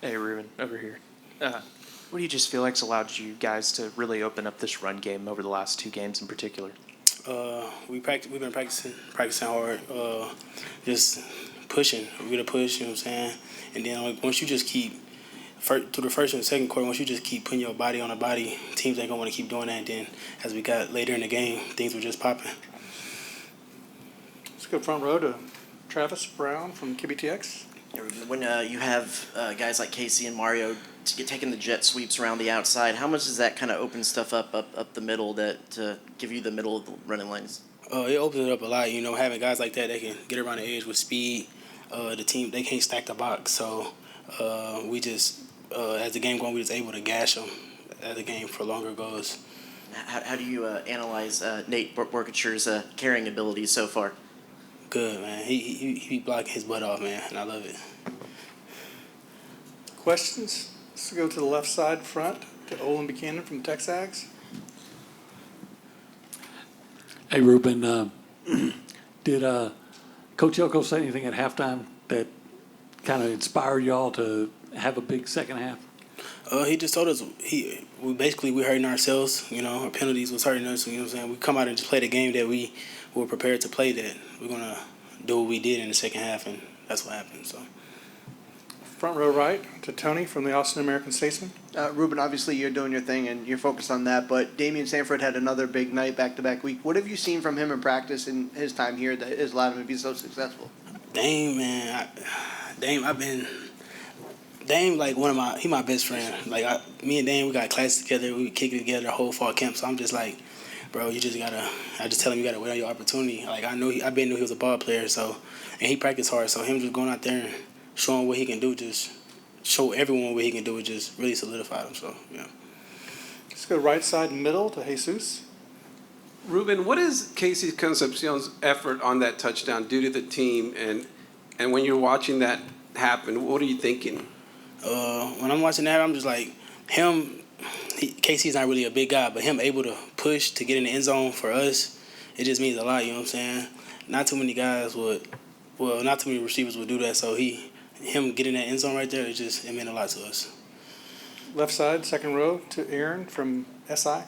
Hey, Ruben, over here. What do you just feel like's allowed you guys to really open up this run game over the last two games in particular? We've been practicing hard, just pushing. We're gonna push, you know what I'm saying? And then once you just keep through the first and second quarter, once you just keep putting your body on the body, teams ain't gonna want to keep doing that. And then as we got later in the game, things were just popping. Let's go front row to Travis Brown from KBTX. When you have guys like Casey and Mario taking the jet sweeps around the outside, how much does that kind of open stuff up the middle to give you the middle of the running lanes? It opens it up a lot, having guys like that can get around the edge with speed. The team, they can't stack the box, so we just, as the game going, we was able to gash them as the game for longer goes. How do you analyze Nate Borkacher's carrying abilities so far? Good, man. He blocking his butt off, man, and I love it. Questions? Let's go to the left side front to Olin Buchanan from Texags. Hey, Ruben, did Coach Elko say anything at halftime that kind of inspired y'all to have a big second half? He just told us we hurting ourselves. Our penalties was hurting us. You know what I'm saying? We come out and just play the game that we were prepared to play. That we're gonna do what we did in the second half, and that's what happened. So. Front row right to Tony from the Austin American-Statesman. Ruben, obviously you're doing your thing and you're focused on that, but Damen Sanford had another big night back-to-back week. What have you seen from him in practice in his time here that has allowed him to be so successful? Dame, man. Dame, like he my best friend. Like me and Dame, we got classes together. We kick it together the whole fall camp. So I'm just like, bro, I just tell him you gotta wait on your opportunity. Like I knew he was a ball player. So, and he practiced hard. So him just going out there and showing what he can do, just show everyone what he can do, it just really solidified him. So yeah. Let's go right side middle to Jesus. Ruben, what is Casey Concepcion's effort on that touchdown due to the team? And when you're watching that happen, what are you thinking? When I'm watching that, I'm just like, Casey's not really a big guy, but him able to push to get in the end zone for us, it just means a lot, you know what I'm saying? Not too many receivers would do that, so him getting that end zone right there, it meant a lot to us. Left side, second row to Aaron from SI.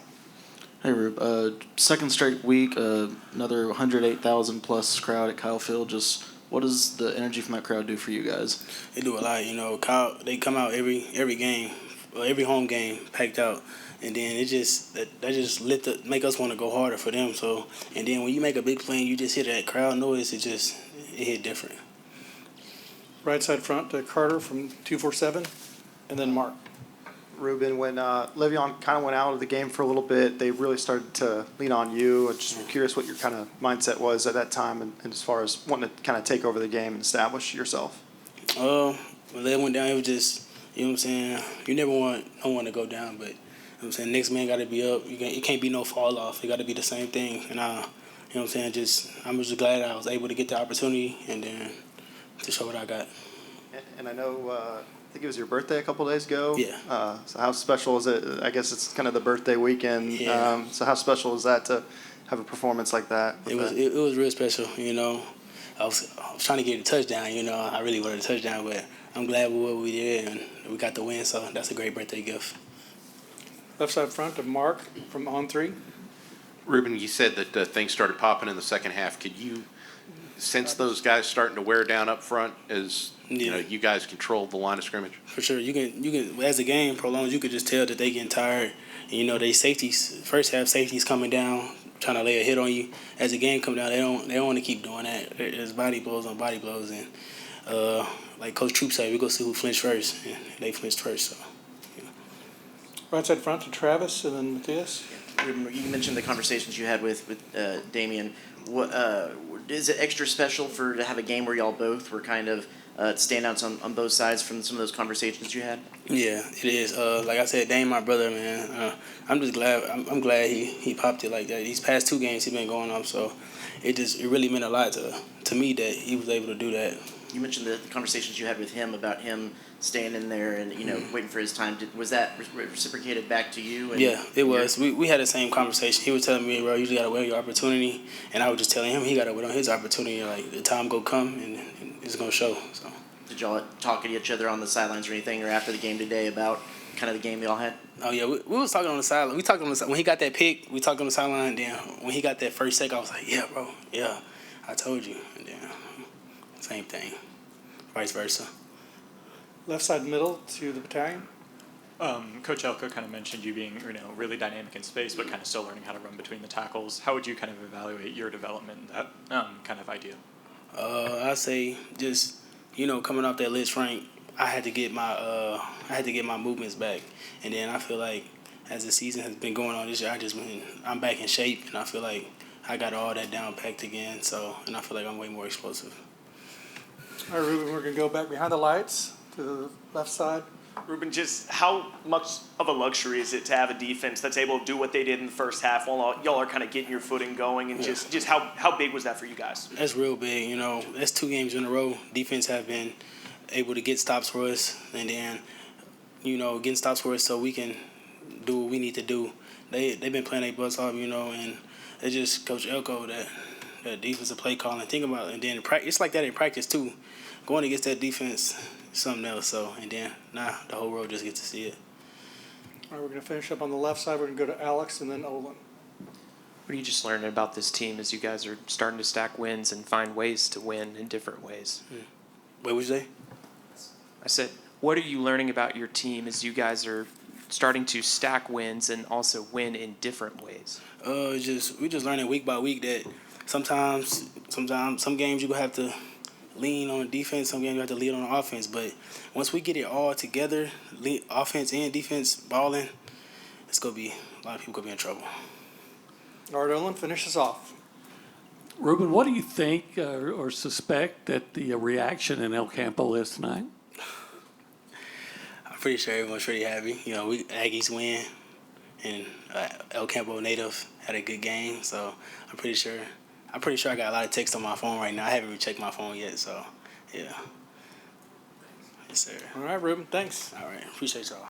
Hey, Rube. Second straight week, another 108,000 plus crowd at Kyle Field. Just what does the energy from that crowd do for you guys? They do a lot, Kyle, they come out every game, every home game packed out, and then that just make us want to go harder for them. So, and then when you make a big play, and you just hear that crowd noise, it hit different. Right side front to Carter from 247, and then Mark. Ruben, when Le'Veon kind of went out of the game for a little bit, they really started to lean on you. I'm just curious what your kind of mindset was at that time, and as far as wanting to kind of take over the game and establish yourself. When they went down, it was just, you know what I'm saying, you never want no one to go down, but you know what I'm saying, next man got to be up. It can't be no fall off. It got to be the same thing. And you know what I'm saying, I'm just glad I was able to get the opportunity and then to show what I got. And I know, I think it was your birthday a couple of days ago. Yeah. So how special is it? I guess it's kind of the birthday weekend. Yeah. So how special is that to have a performance like that? It was real special, I was trying to get a touchdown, I really wanted a touchdown, but I'm glad with what we did and we got the win, so that's a great birthday gift. Left side front to Mark from On 3. Ruben, you said that things started popping in the second half. Could you sense those guys starting to wear down up front as you guys controlled the line of scrimmage? For sure, you can as the game prolongs, you could just tell that they getting tired. And, they safeties, first half safeties coming down, trying to lay a hit on you. As the game come down, they don't want to keep doing that. There's body blows on body blows, and like Coach Troop said, we go see who flinched first, and they flinched first. So. Right side front to Travis and then Matthias. You mentioned the conversations you had with Damian. What is it extra special to have a game where y'all both were kind of standouts on both sides from some of those conversations you had? Yeah, it is. Like I said, Dame, my brother, man. I'm just glad. I'm glad he popped it like that. These past two games he been going up, so it really meant a lot to me that he was able to do that. You mentioned the conversations you had with him about him staying in there and waiting for his time. Was that reciprocated back to you? Yeah, it was. We had the same conversation. He was telling me, bro, you just gotta wait on your opportunity, and I was just telling him he gotta wait on his opportunity. Like the time go come and it's gonna show. So. Did y'all talk to each other on the sidelines or anything, or after the game today about kind of the game y'all had? Oh yeah, we was talking on the sideline. We talked on the when he got that pick. We talked on the sideline. Then when he got that first sack, I was like, yeah, bro, yeah, I told you. And then same thing, vice versa. Left side middle to the battalion. Coach Elko kind of mentioned you being, really dynamic in space, but kind of still learning how to run between the tackles. How would you kind of evaluate your development in that kind of idea? I say just coming off that Litz rank, I had to get my movements back, and then I feel like as the season has been going on this year, I'm back in shape, and I feel like I got all that down packed again. So, and I feel like I'm way more explosive. All right, Ruben, we're going to go back behind the lights to the left side. Ruben, just how much of a luxury is it to have a defense that's able to do what they did in the first half while y'all are kind of getting your footing going, and just how big was that for you guys? That's real big. That's 2 games in a row. Defense have been able to get stops for us, and then getting stops for us so we can do what we need to do. They've been playing their butts off, and it's just Coach Elko that defensive play calling. Think about it, and then it's like that in practice too. Going against that defense, something else. So, and then the whole world just gets to see it. All right, we're going to finish up on the left side. We're going to go to Alex and then Olin. What are you just learning about this team as you guys are starting to stack wins and find ways to win in different ways? What would you say? I said, what are you learning about your team as you guys are starting to stack wins and also win in different ways? We're just learning week by week that sometimes some games you gonna have to lean on defense, some games you have to lean on offense. But once we get it all together, offense and defense balling, it's gonna be a lot of people gonna be in trouble. All right, Olin, finish us off. Ruben, what do you think or suspect that the reaction in El Campo is tonight? I'm pretty sure everyone's pretty happy. We Aggies win, and El Campo native had a good game. So I'm pretty sure I got a lot of texts on my phone right now. I haven't even checked my phone yet. So yeah, yes sir. All right, Ruben, thanks. All right, appreciate y'all.